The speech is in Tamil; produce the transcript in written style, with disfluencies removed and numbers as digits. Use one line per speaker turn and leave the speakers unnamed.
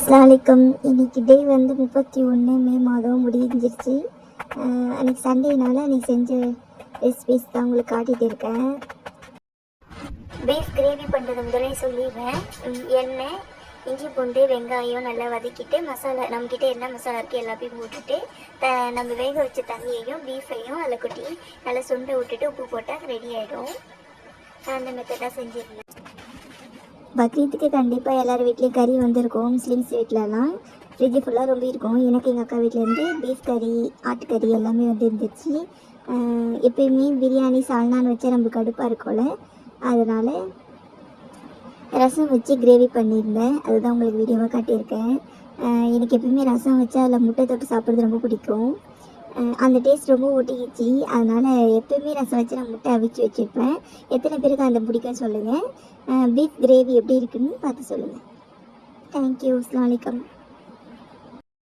அஸ்ஸலாமு அலைக்கும். இன்றைக்கி டே வந்து 31 மே மாதம் முடிஞ்சிருச்சு. அன்றைக்கி சண்டேனால அன்றைக்கி செஞ்ச ரெசிபீஸ் தான் உங்களுக்கு காட்டிகிட்டு இருக்கேன். பீஃப் கிரேவி பண்ணுறது முதலே சொல்லிடுவேன். எண்ணெய், இஞ்சி பூண்டு வெங்காயம் நல்லா வதக்கிட்டு மசாலா நம்மக்கிட்ட என்ன மசாலா இருக்குது எல்லாத்தையும் போட்டுட்டு நம்ம வேக வச்ச தண்ணியையும் பீஃபையும் அதில் கொட்டி நல்லா சுண்டை விட்டுட்டு உப்பு போட்டால் ரெடி ஆகிடும். அந்த மெத்தடாக செஞ்சிருந்தேன். பக்ரீத்துக்கு கண்டிப்பாக எல்லார் வீட்லேயும் கறி வந்திருக்கும். முஸ்லீம்ஸ் வீட்டிலலாம் ஃப்ரிட்ஜு ஃபுல்லாக ரொம்ப இருக்கும். எனக்கு எங்கள் அக்கா வீட்டிலேருந்து பீஃப் கறி, ஆட்டுக்கறி எல்லாமே வந்து இருந்துச்சு. எப்பயுமே பிரியாணி சால்னான்னு வச்சா நம்ம கடுப்பாக இருக்கும்ல, அதனால் ரசம் வச்சு கிரேவி பண்ணியிருந்தேன். அதுதான் உங்களுக்கு வீடியோவாக காட்டியிருக்கேன். எனக்கு எப்பயுமே ரசம் வச்சா அதில் முட்டை தொட்டு சாப்பிட்றது ரொம்ப பிடிக்கும். அந்த டேஸ்ட் ரொம்ப ஒட்டிக்கிச்சு. அதனால் எப்போயுமே ரசம் வச்சு நான் முட்டை அவிச்சு வச்சுருப்பேன். எத்தனை பேருக்கு அந்த பிடிக்கும் சொல்லுங்கள். பீஃப் கிரேவி எப்படி இருக்குன்னு பார்த்து சொல்லுங்கள். தேங்க்யூ. அஸ்ஸலாமு அலைக்கும்.